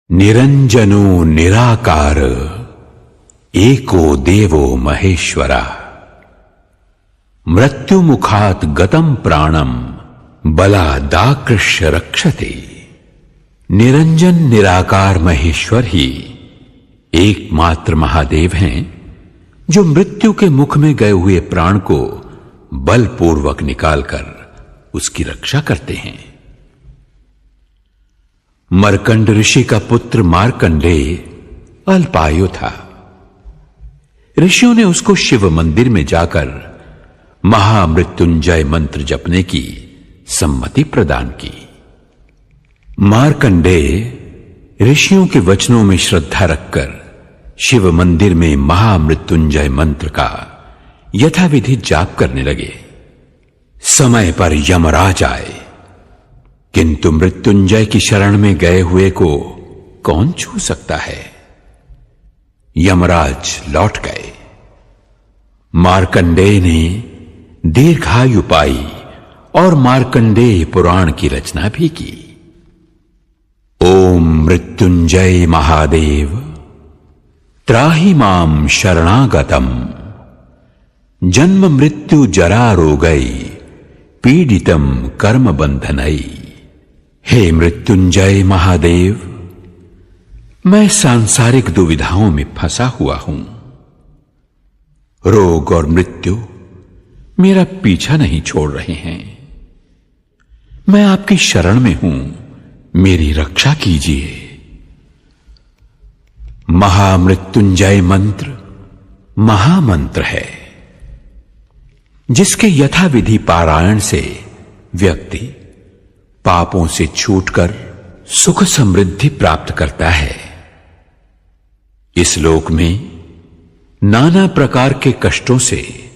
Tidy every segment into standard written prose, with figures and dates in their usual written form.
निरंजनो निराकार एको देवो महेश्वरा मृत्युमुखात् गतं प्राणम बलादाकृष्य रक्षते। निरंजन निराकार महेश्वर ही एकमात्र महादेव हैं जो मृत्यु के मुख में गए हुए प्राण को बलपूर्वक निकालकर उसकी रक्षा करते हैं। मर्कंड ऋषि का पुत्र मार्कंडेय अल्पायु था। ऋषियों ने उसको शिव मंदिर में जाकर महामृत्युंजय मंत्र जपने की सम्मति प्रदान की। मार्कंडेय ऋषियों के वचनों में श्रद्धा रखकर शिव मंदिर में महामृत्युंजय मंत्र का यथाविधि जाप करने लगे। समय पर यमराज आए, किंतु मृत्युंजय की शरण में गए हुए को कौन छू सकता है। यमराज लौट गए। मार्कंडेय ने दीर्घायु पाई और मार्कंडेय पुराण की रचना भी की। ओम मृत्युंजय महादेव त्राहि मां शरणागतम जन्म मृत्यु जरा रोगै पीडितम कर्म बंधनई। हे मृत्युंजय महादेव, मैं सांसारिक दुविधाओं में फंसा हुआ हूं। रोग और मृत्यु मेरा पीछा नहीं छोड़ रहे हैं। मैं आपकी शरण में हूं, मेरी रक्षा कीजिए। महामृत्युंजय मंत्र महामंत्र है, जिसके यथाविधि पारायण से व्यक्ति पापों से छूटकर सुख समृद्धि प्राप्त करता है। इस लोक में नाना प्रकार के कष्टों से,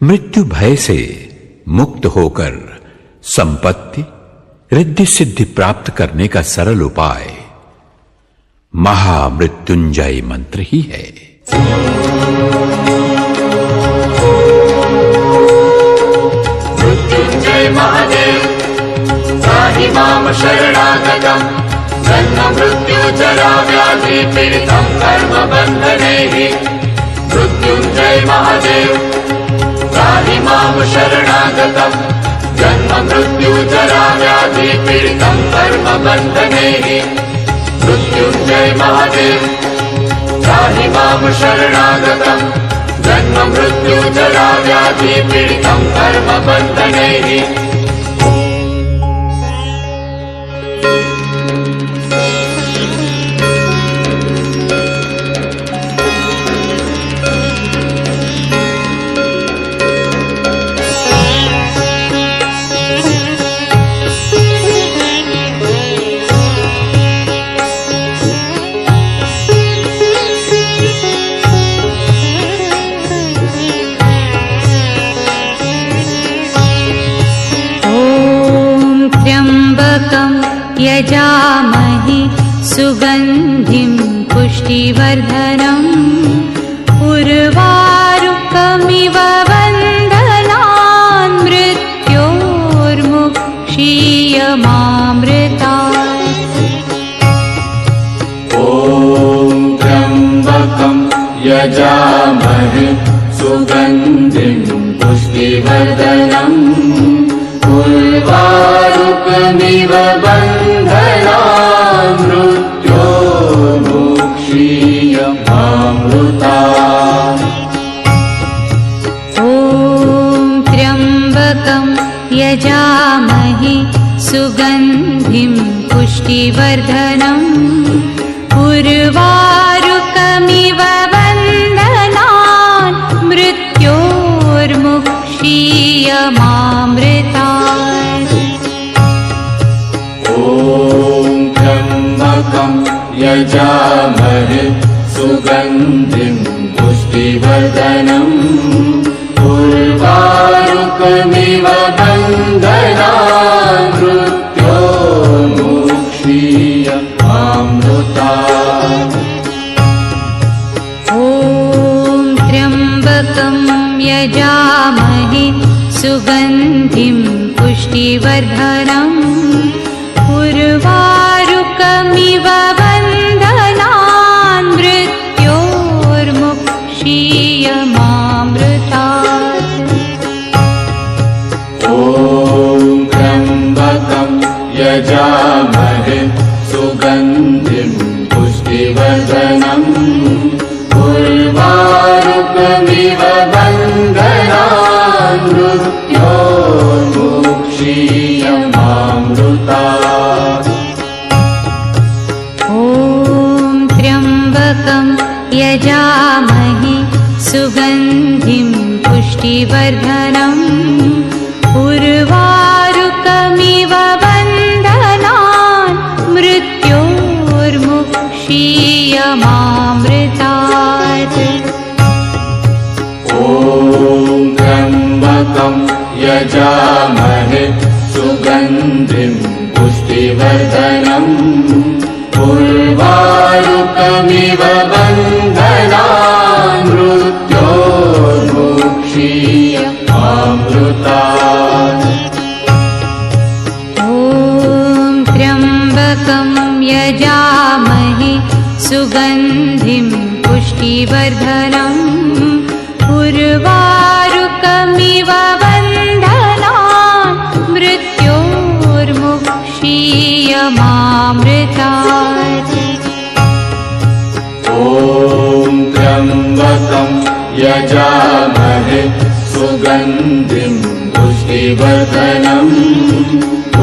मृत्यु भय से मुक्त होकर संपत्ति रिद्धि सिद्धि प्राप्त करने का सरल उपाय महामृत्युंजय मंत्र ही है। मृत्युंजय महादेव त्राहि मां शरणागतम् जन्म मृत्यु जरा व्याधि पीडितं कर्म बन्धनैः। मृत्युंजय महादेव त्राहि मां शरणागतम् जन्म मृत्यु जरा व्याधि पीडितं कर्म बन्धनैः। मृत्युंजय महादेव त्राहि मां शरणागतम् जन्म मृत्यु जरा व्याधि पीडितं कर्म बन्धनैः। यजामहे सुगन्धिं पुष्टिवर्धनम् उर्वारुकमिव बन्धनान् मृत्योर्मुक्षीयमामृतात्। ॐ त्र्यम्बकं यजामहे सुगन्धिं पुष्टिवर्धनम् उर्वारुकमिव बन्धनान् मृत्योर्मुक्षीयमामृतात्। ॐ त्र्यम्बकं यजामहे सुगन्धिं पुष्टिवर्धनम् उर्वारुकमिव बन्धनान् मृत्योर्मुक्षीयमामृतात्। ॐ त्र्यम्बकं यजामहे सुगन्धिं पुष्टिवर्धनम् उर्वारुकमिव बन्धनान् मृत्योर्मुक्षीयमामृतात्। ॐ त्र्यम्बकं यजामहे सुगन्धिं पुष्टिवर्धनम् उर्वारुकमिव बन्धनान् सुगन्धिं पुष्टिवर्धनम् उर्वारुकमिव बन्धनान् मृत्योर्मुक्षीयमामृतात्। ॐ त्र्यम्बकं यजामहे सुगन्धिं पुष्टिवर्धनम् उर्वारुकमिव बन्धनान् मृत्योर्मुक्षीयमामृतात्। ॐ त्र्यम्बकं यजामहे सुगन्धिं पुष्टिवर्धनम् उर्वारुकमिव बन्धनान् मृत्योर्मुक्षीयमामृतात्। ॐ त्र्यम्बकं यजामहे सुगन्धिं पुष्टिवर्धनम् उर्वारुकमिव बन्धनान् मृत्योर्मुक्षीयमामृतात्। ॐ त्र्यम्बकं यजामहे सुगन्धिं पुष्टिवर्धनम्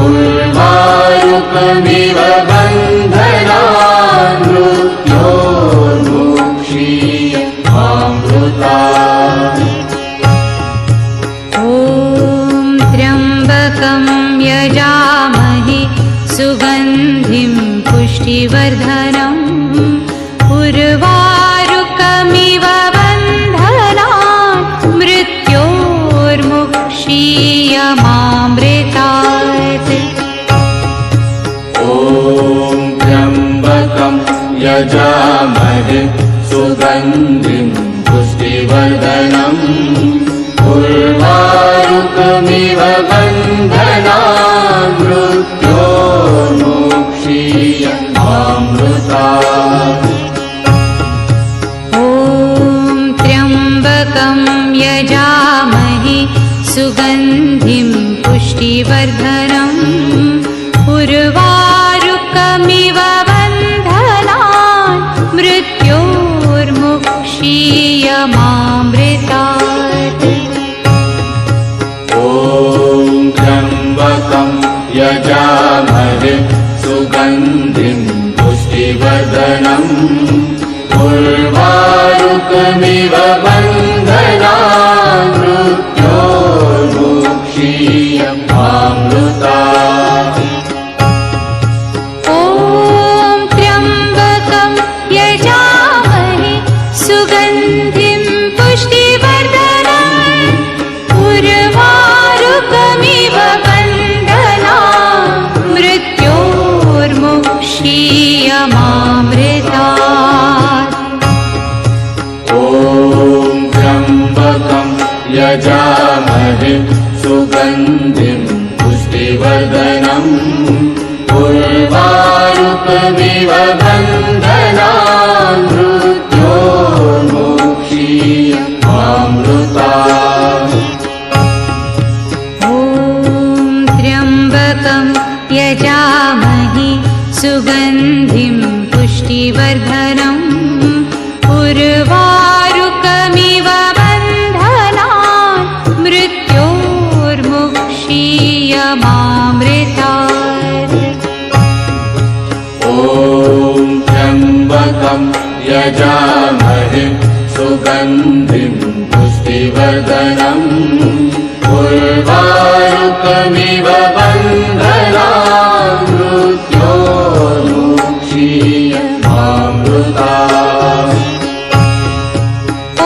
उर्वारुकमिव बन्धनान् मृत्योर्मुक्षीयमामृतात्। ॐ त्र्यम्बकं यजामहे सुगन्धिं पुष्टिवर्धनम् उर्वारुकमिव बन्धनान् मृत्योर्मुक्षीयमामृतात्। ॐ त्र्यम्बकं यजामहे सुगन्धिं पुष्टिवर्धनम् उर्वारुकमिव बन्धनान् मृत्योर्मुक्षीयमामृतात्। ॐ त्र्यम्बकं यजामहे सुगन्धिं पुष्टिवर्धनम् उर्वारुकमिव बन्धनान् मृत्योर्मुक्षीयमामृतात्। ॐ त्र्यम्बकं यजामहे सुगन्धिं पुष्टिवर्धनम् उर्वारुकमिव बन्धनान् मृत्योर्मुक्षीयमामृतात्। ॐ त्र्यम्बकं यजामहे सुगन्धिं पुष्टिवर्धनम् उर्वारुकमिव बन्धनान् मृत्योर्मुक्षीयमामृतात्। ॐ त्र्यम्बकं यजामहे सुगन्धिं पुष्टिवर्धनम् उर्वारुकमिव बन्धनान् मृत्योर्मुक्षीयमामृतात्। ॐ त्र्यम्बकं यजामहे सुगन्धिं पुष्टिवर्धनम् उर्वारुकमिव बन्धनान् मृत्योर्मुक्षीयमामृतात्। ॐ त्र्यम्बकं यजामहे सुगन्धिं पुष्टिवर्धनम् उर्वारुकमिव बन्धनान् मृत्योर्मुक्षीयमामृतात्। ॐ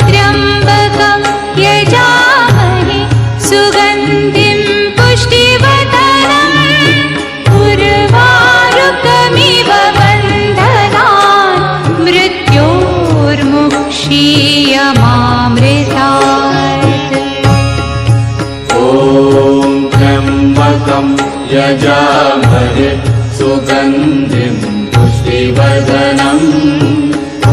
त्र्यम्बकं यजामहे सुगन्धिं पुष्टिवर्धनम् उर्वारुकमिव बन्धनान् मृत्योर्मुक्षीयमामृतात्। ॐ त्र्यम्बकं यजामहे सुगन्धिं पुष्टिवर्धनम्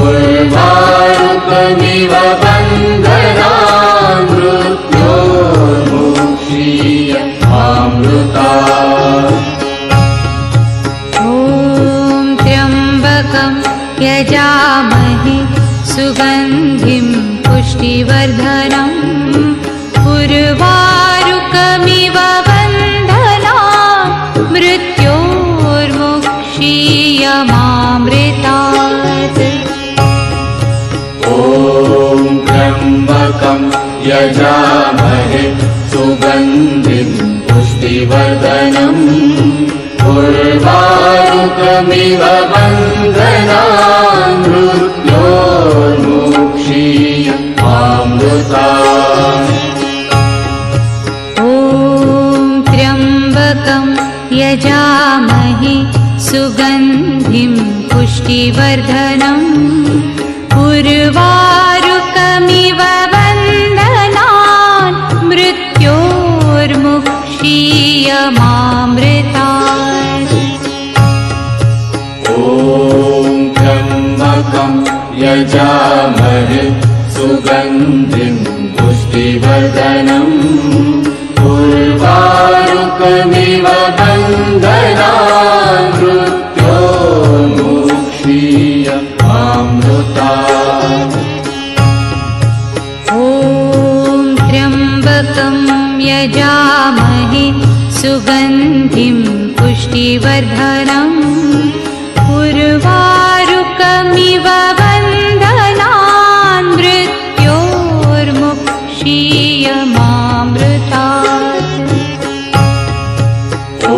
उर्वारुकमिव बन्धनान् मृत्योर्मुक्षीयमामृतात्। ॐ त्र्यम्बकं यजामहे सुगन्धिं पुष्टिवर्धनम् उर्वारुकमिव बन्धनात् मृत्योर्मुक्षीयमामृतात् ॐ त्र्यम्बकं यजामहे सुगन्धिं पुष्टिवर्धनम् उर्वारुकमिव बन्धनात् मृत्योर्मुक्षीयमामृतात् ॐ त्र्यम्बकं यजामहे सुगन्धिं पुष्टिवर्धनम् उर्वारुकमिव बन्धनात् मृत्योर्मुक्षीयमामृतात् ॐ त्र्यम्बकं यजामहे सुगन्धिं पुष्टिवर्धनम् उर्वारुकमिव बन्धनात् मृत्योर्मुक्षीयमामृतात् ॐ त्र्यम्बकं यजामहे सुगन्धिं पुष्टिवर्धनम् उर्वारुकमिव बन्धनात् मृत्योर्मुक्षीयमामृतात् ॐ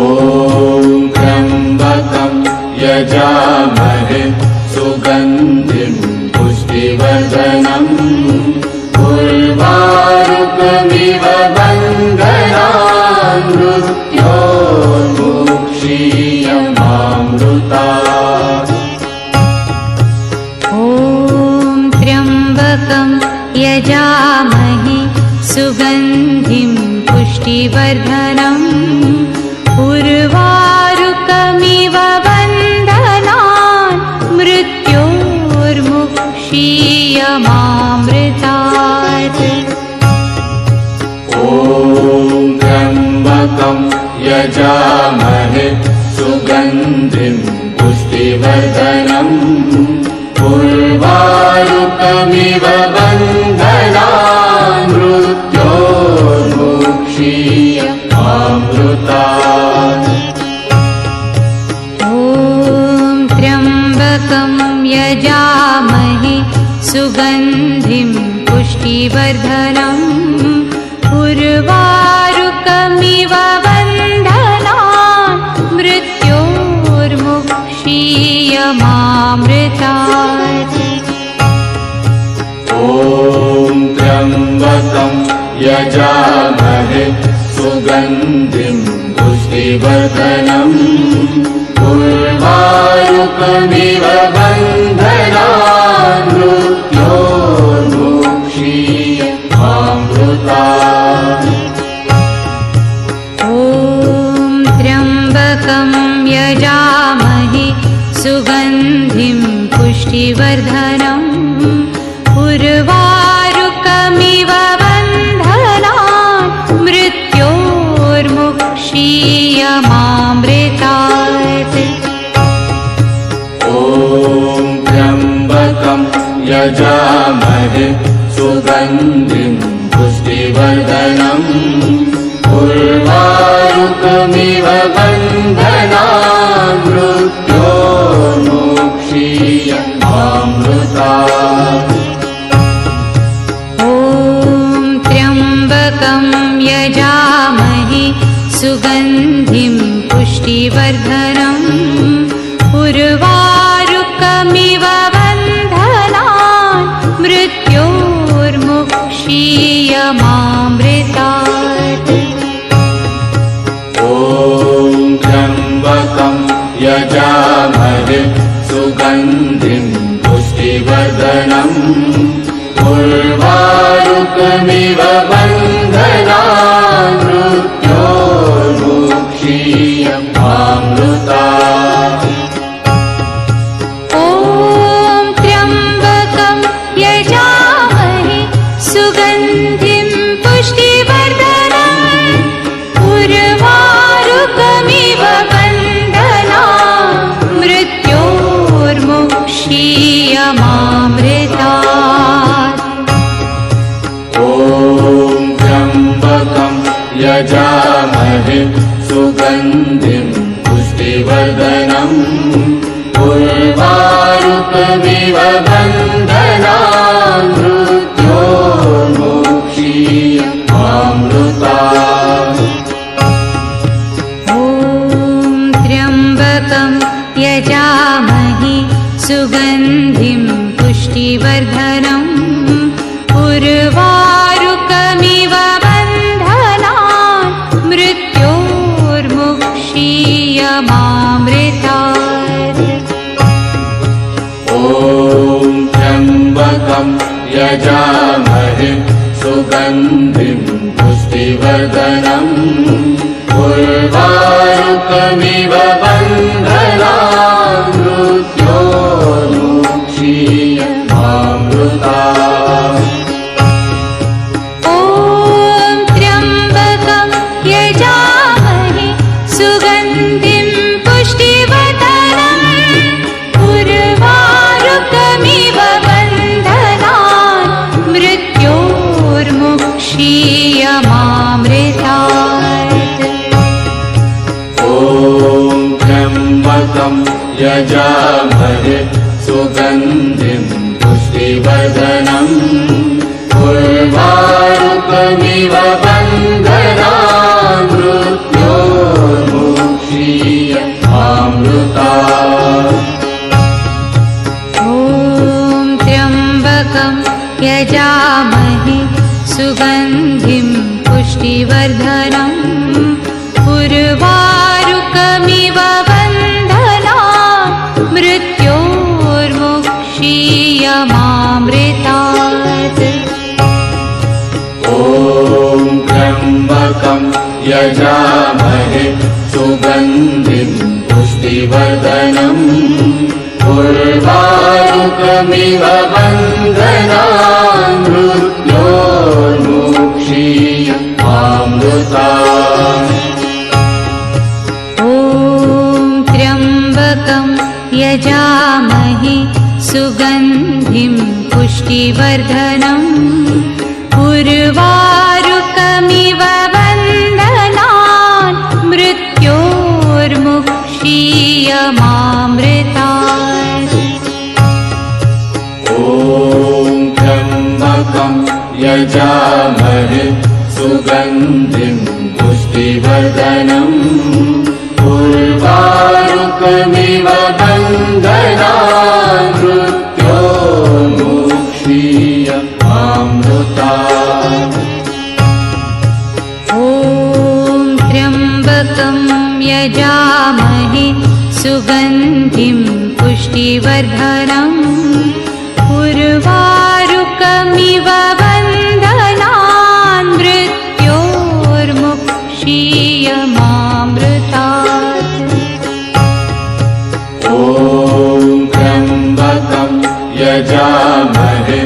त्र्यम्बकं यजामहे सुगन्धिं पुष्टिवर्धनम् उर्वारुकमिव बन्धनात् मृत्योर्मुक्षीयमामृतात् ॐ त्र्यम्बकं यजामहे सुगन्धिं पुष्टिवर्धनम् उर्वारुकमिव बन्धनात् मृत्योर्मुक्षीयमामृतात् ॐ त्र्यम्बकं यजामहे सुगन्धिं पुष्टिवर्धनम् उर्वारुकमिव बन्धनात् मृत्योर्मुक्षीयमामृतात् ॐ त्र्यम्बकं यजामहे सुगन्धिं पुष्टिवर्धनम् उर्वारुकमिव बन्धनात् मृत्योर्मुक्षीयमामृतात् ॐ त्र्यम्बकं यजामहे सुगन्धिं पुष्टिवर्धनम् उर्वारुकमिव बन्धनात् मृत्योर्मुक्षीयमामृतात् ॐ त्र्यम्बकं यजामहे सुगन्धिं पुष्टिवर्धनम् उर्वारुकमिव बन्धनात् मृत्योर्मुक्षीयमामृतात् ॐ त्र्यम्बकं यजामहे सुगन्धिं पुष्टिवर्धनम् उर्वारुकमिव बन्धनात् मृत्योर्मुक्षीयमामृतात् ॐ त्र्यम्बकं यजामहे सुगन्धिं पुष्टिवर्धनम् उर्वारुकमिव बन्धनात् मृत्योर्मुक्षीयमामृतात् ॐ त्र्यम्बकं यजामहे सुगन्धिं पुष्टिवर्धनम् उर्वारुकमिव बन्धनात् मृत्योर्मुक्षीयमामृतात् ॐ त्र्यम्बकं यजामहे सुगन्धिं पुष्टिवर्धनम् उर्वारुकमिव बन्धनात् मृत्योर्मुक्षीयमामृतात् उर्वारुकमिव बन्धनान् मृत्योर्मुक्षीयमामृतात्। ॐ त्र्यम्बकं यजामहे सुगन्धिं पुष्टिवर्धनम् उर्वारुकमिव बन्धनान् मृत्योर्मुक्षीयमामृतात्। ॐ त्र्यम्बकं यजामहे सुगन्धिं पुष्टिवर्धनम् उर्वारुकमिव बन्धनान् मृत्योर्मुक्षीयमामृतात्। ॐ त्र्यम्बकं यजामहे सुगन्धिं पुष्टिवर्धनम् उर्वारुकमिव बन्धनान् मृत्योर्मुक्षीयमामृतात्। ॐ त्र्यम्बकं यजामहे सुगन्धिं पुष्टिवर्धनम् उर्वारुकमिव बन्धनान् मृत्योर्मुक्षीयमामृतात्। ॐ त्र्यम्बकं यजामहे सुगन्धिं पुष्टिवर्धनम् उर्वारुकमिव बन्धनान् मृत्योर्मुक्षीयमामृतात्। ॐ त्र्यम्बकं यजामहे सुगन्धिं पुष्टिवर्धनम् उर्वारुकमिव बन्धनान् मृत्योर्मुक्षीयमामृतात्। ॐ त्र्यम्बकं यजामहे सुगन्धिं पुष्टिवर्धनम् उर्वारुकमिव बन्धनान् मृत्योर्मुक्षीयमामृतात्। ॐ त्र्यम्बकं यजामहे सुगन्धिं पुष्टिवर्धनम् उर्वारुकमिव बन्धनान् मृत्योर्मुक्षीयमामृतात्। ॐ त्र्यम्बकं यजामहे सुगन्धिं पुष्टिवर्धनम् उर्वारुकमिव बन्धनान् मृत्योर्मुक्षीयमामृतात्। ॐ त्र्यम्बकं यजामहे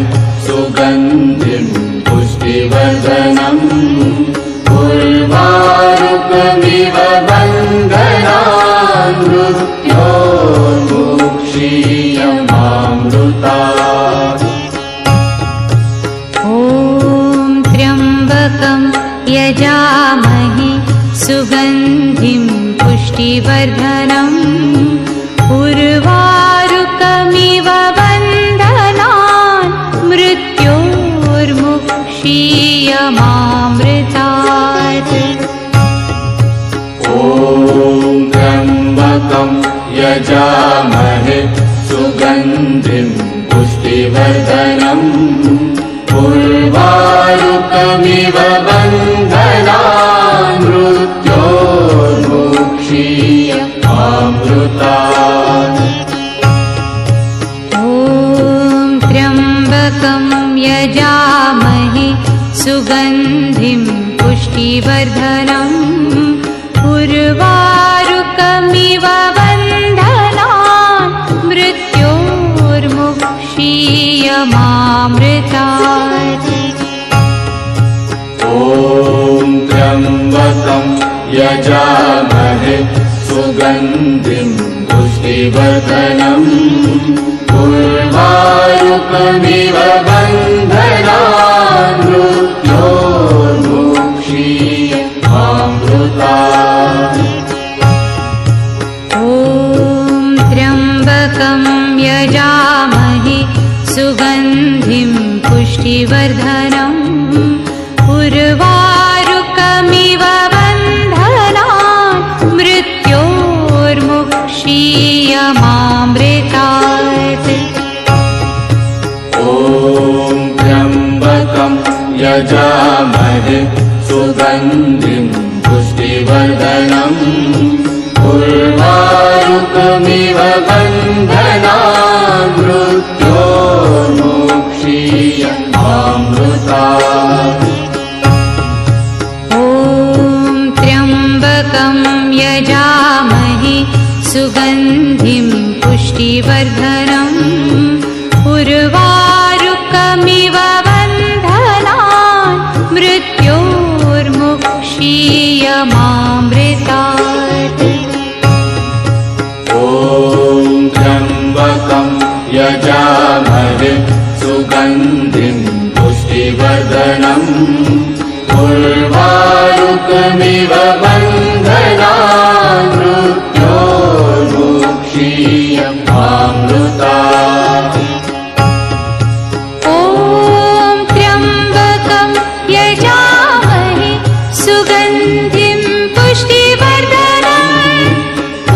सुगन्धिं पुष्टिवर्धनम् उर्वारुकमिव बन्धनान् मृत्योर्मुक्षीयमामृतात्। ॐ त्र्यम्बकं यजामहे सुगन्धिं पुष्टिवर्धनम् उर्वारुकमिव बन्धनान् मृत्योर्मुक्षीयमामृतात्। ॐ त्र्यम्बकं यजामहे सुगन्धिं पुष्टिवर्धनम् उर्वारुकमिव बन्धनान् मृत्योर्मुक्षीयमामृतात्। ॐ त्र्यम्बकं यजामहे सुगन्धिं पुष्टिवर्धनम् उर्वारुकमिव बन्धनान् मृत्योर्मुक्षीयमामृतात्। ॐ त्र्यम्बकं यजामहे सुगन्धिं पुष्टिवर्धनम् उर्वारुकमिव बन्धनान् मृत्योर्मुक्षीयमामृतात्। त्र्यम्बकं यजामहे सुगन्धिं पुष्टिवर्धनम् उर्वारुकमिव बन्धनान् मृत्योर्मुक्षीयमामृतात्। ॐ त्र्यम्बकं यजामहे सुगन्धिं पुष्टिवर्धनम् उर्वारुकमिव बन्धनान् मृत्योर्मुक्षीयमामृतात्। ॐ त्र्यम्बकं यजामहे सुगन्धिं पुष्टिवर्धनम् उर्वारुकमिव बन्धनान् मृत्योर्मुक्षीयमामृतात्। ॐ त्र्यम्बकं यजामहे सुगन्धिं पुष्टिवर्धनम् उर्वारुकमिव बन्धनान् मृत्योर्मुक्षीयमामृतात्। ॐ त्र्यम्बकं यजामहे सुगन्धिं पुष्टिवर्धनम्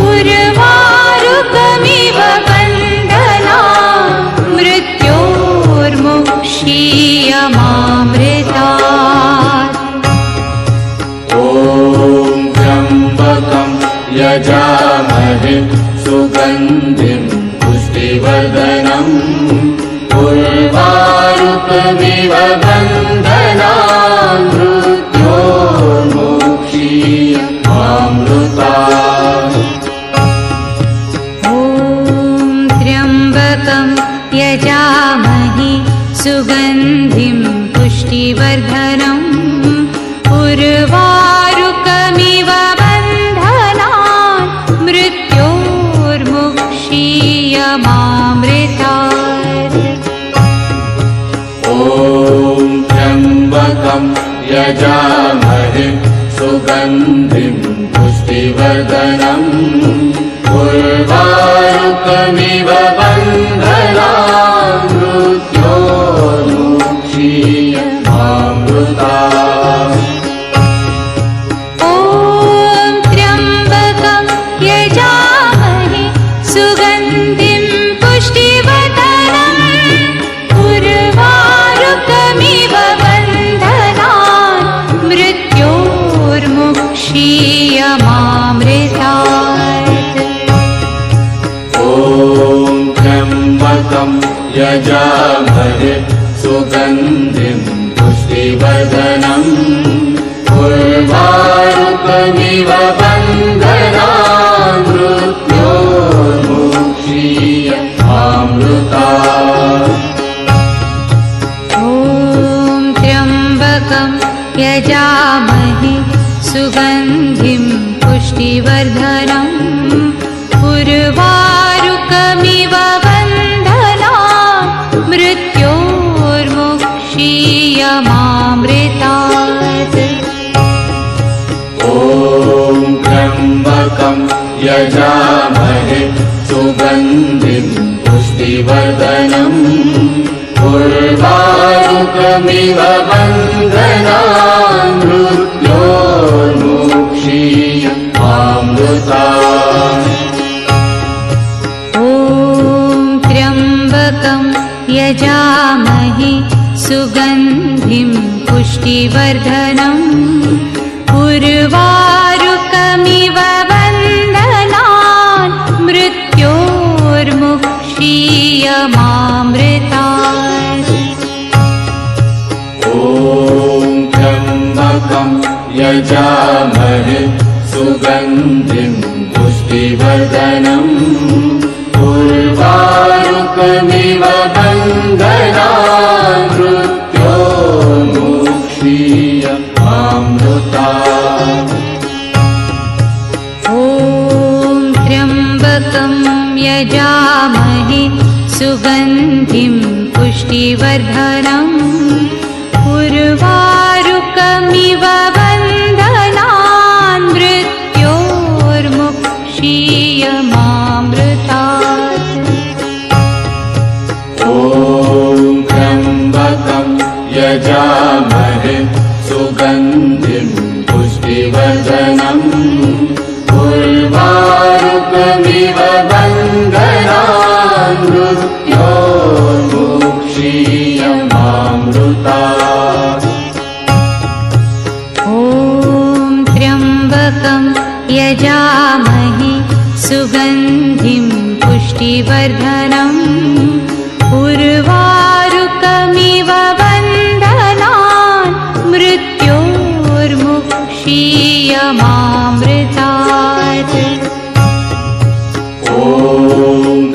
उर्वारुकमिव बन्धनान् मृत्योर्मुक्षीयमामृतात्। ॐ त्र्यम्बकं यजामहे सुगन्धिं पुष्टिवर्धनम् उर्वारुकमिव बन्धनान् मृत्योर्मुक्षीयमामृतात्। ॐ त्र्यम्बकं यजामहे सुगन्धिं पुष्टिवर्धनम् उर्वारुकमिव बन्धनान् मृत्योर्मुक्षीयमामृतात्। ॐ त्र्यम्बकं यजामहे सुगन्धिं पुष्टिवर्धनम् उर्वारुकमिव बन्धनान् मृत्योर्मुक्षीयमामृतात्। ॐ त्र्यम्बकं यजामहे सुगन्धिं पुष्टिवर्धनम् उर्वारुकमिव बन्धनान् मृत्योर्मुक्षीयमामृतात्। ॐ त्र्यम्बकं यजामहे सुगन्धिं पुष्टिवर्धनम् उर्वारुकमिव बन्धनान् मृत्योर्मुक्षीयमामृतात्। ॐ त्र्यम्बकं यजामहे सुगन्धिं पुष्टिवर्धनम् उर्वारुकमिव बन्धनान् मृत्योर्मुक्षीयमामृतात्। ॐ त्र्यम्बकं यजामहे सुगन्धिं पुष्टिवर्धनम् उर्वारुकमिव बन्धनान् मृत्योर्मुक्षीयमामृतात्। ॐ त्र्यम्बकं यजामहे सुगन्धिं पुष्टिवर्धनम् उर्वारुकमिव बन्धनान् मृत्योर्मुक्षीयमामृतात्। ॐ त्र्यम्बकं यजामहे सुगन्धिं पुष्टिवर्धनम् उर्वारुकमिव बन्धनान् मृत्योर्मुक्षीयमामृतात्। ॐ त्र्यम्बकं यजामहे सुगन्धिं पुष्टिवर्धनम् उर्वारुकमिव बन्धनान् मृत्योर्मुक्षीयमामृतात्। यजामहे सुगन्धिं पुष्टिवर्धनम् उर्वारुकमिव बन्धनान् मृत्योर्मुक्षीयमामृतात्। ॐ त्र्यम्बकं यजामहे सुगन्धिं पुष्टिवर्धनम् उर्वारुकमिव बन्धनान् मृत्योर्मुक्षीयमामृतात्। ॐ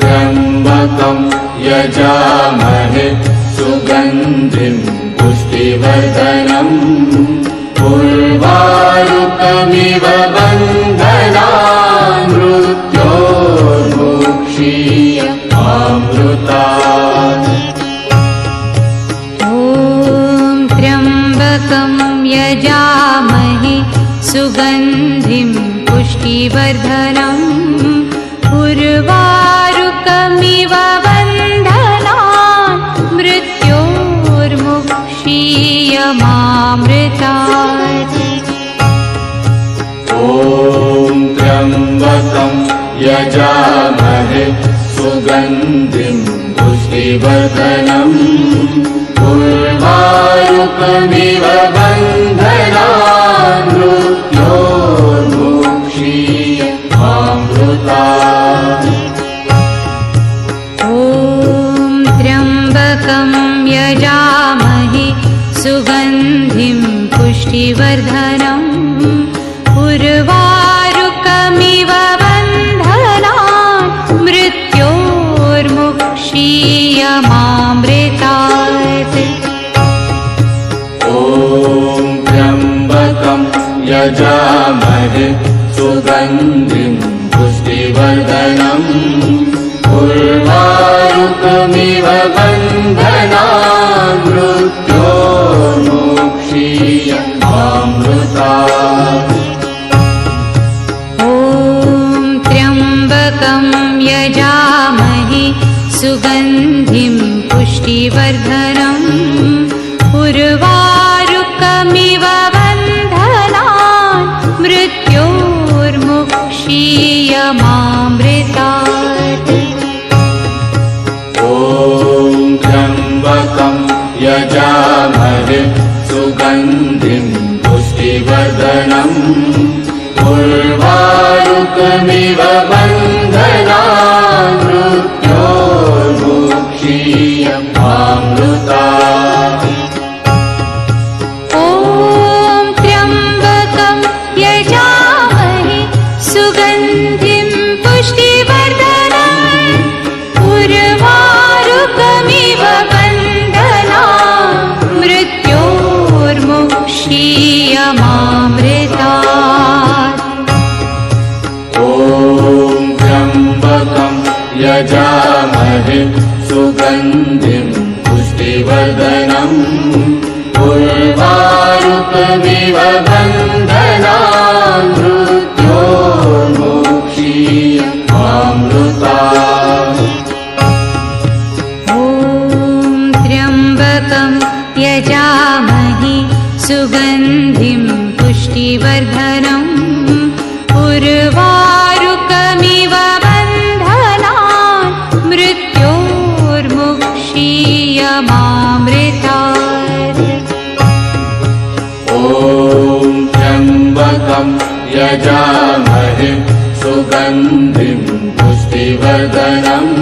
त्र्यम्बकं यजामहे सुगन्धिं पुष्टिवर्धनम् उर्वारुकमिव बन्धनान् मृत्योर्मुक्षीयमामृतात्। ॐ त्र्यम्बकं यजामहे सुगन्धिं पुष्टिवर्धनम् उर्वारुकमिव बन्धनान् मृत्योर्मुक्षीयमामृतात्। ॐ त्र्यम्बकं यजामहे सुगन्धिं पुष्टिवर्धनम् उर्वारुकमिव बन्धनान् मृत्योर्मुक्षीयमामृतात्। ॐ त्र्यम्बकं यजामहे सुगन्धिं पुष्टिवर्धनम् उर्वारुकमिव बन्धनान् मृत्योर्मुक्षीयमामृतात्। ॐ त्र्यम्बकं यजामहे सुगन्धिं पुष्टिवर्धनम् उर्वारुकमिव बन्धनान् मृत्योर्मुक्षीयमामृतात्। ॐ त्र्यम्बकं यजामहे सुगन्धिं पुष्टिवर्धनम् उर्वारुकमिव बन्धनान् मृत्योर्मुक्षीयमामृतात्। ॐ त्र्यम्बकं यजामहे सुगन्धिं पुष्टिवर्धनम् उर्वारुकमिव बन्धनान् मृत्योर्मुक्षीयमामृतात्। ॐ त्र्यम्बकं यजामहे सुगन्धिं पुष्टिवर्धनम् उर्वारुकमिव बन्धनान् मृत्योर्मुक्षीयमामृतात्। ॐ त्र्यम्बकं यजामहे सुगन्धिं पुष्टिवर्धनम् उर्वारुकमिव बन्धनान् मृत्योर्मुक्षीयमामृतात्। ॐ त्र्यम्बकं यजामहे सुगन्धिं पुष्टिवर्धनम् उर्वारुकमिव बन्धनान् मृत्योर्मुक्षीयमामृतात्। ॐ त्र्यम्बकं यजामहे सुगन्धिं पुष्टिवर्धनम्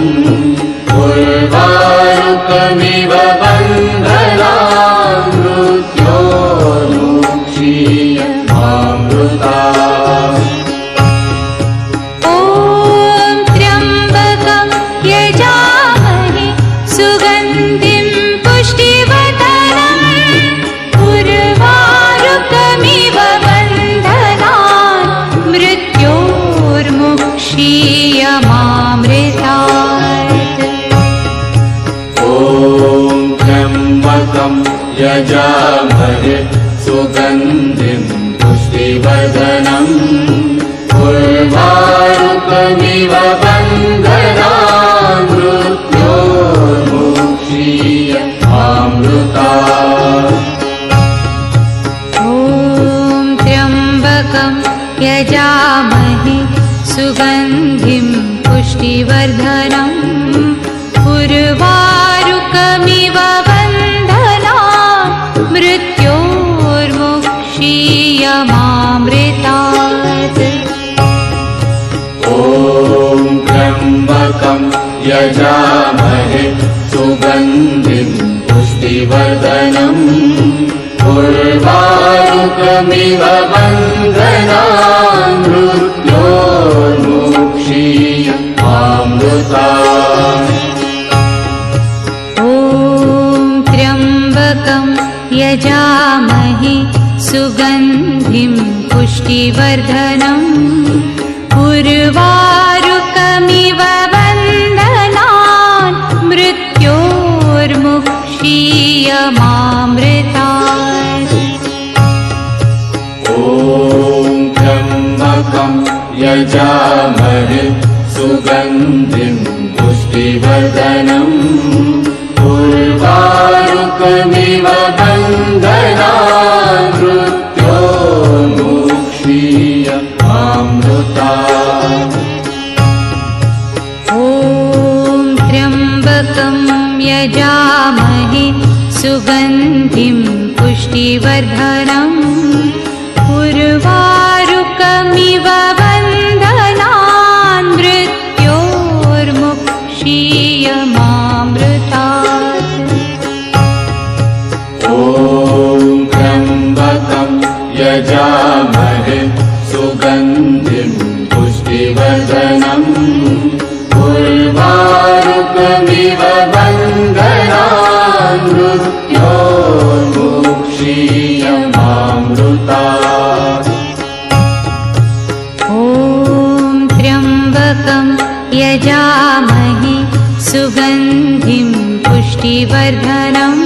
उर्वारुकमिव बन्धनान् मृत्योर्मुक्षीयमामृतात्। ॐ त्र्यम्बकं यजामहे सुगन्धिं पुष्टिवर्धनम् उर्वारुकमिव बन्धनान् मृत्योर्मुक्षीयमामृतात्। ॐ त्र्यम्बकं यजामहे सुगन्धिं पुष्टिवर्धनम् उर्वारुकमिव बन्धनान् मृत्योर्मुक्षीयमामृतात्। यजामहे सुगन्धिं पुष्टिवर्धनम् उर्वारुकमिव बन्धनान् मृत्योर्मुक्षीयमामृतात् ॐ त्र्यम्बकं यजामहे सुगन्धिं पुष्टिवर्धनम् उर्वारुकमिव बन्धनान् मृत्योर्मुक्षीयमामृतात् ॐ त्र्यम्बकं यजामहे सुगन्धिं पुष्टिवर्धनम् उर्वारुकमिव बन्धनान् मृत्योर्मुक्षीयमामृतात् ॐ त्र्यम्बकं यजामहे सुगन्धिं पुष्टिवर्धनम् उर्वारुकमिव बन्धनान् मृत्योर्मुक्षीयमामृतात् ॐ त्र्यम्बकं यजामहे सुगन्धिं पुष्टिवर्धनम् उर्वारुकमिव बन्धनान् मृत्योर्मुक्षीयमामृतात् ॐ त्र्यम्बकं यजामहे सुगन्धिं पुष्टिवर्धनम्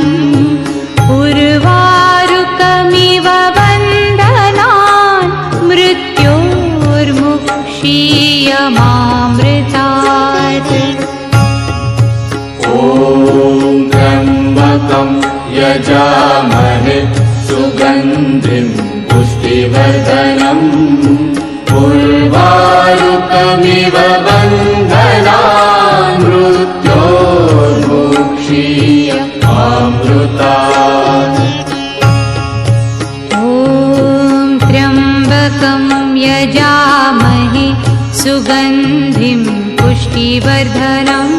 उर्वारुकमिव बन्धनान् मृत्योर्मुक्षीयमामृतात् ॐ त्र्यम्बकं यजामहे सुगन्धिं पुष्टिवर्धनम् उर्वारुकमिव बन्धनान् मृत्योर्मुक्षीयमामृतात् ॐ त्र्यम्बकं यजामहे सुगन्धिं पुष्टिवर्धनम्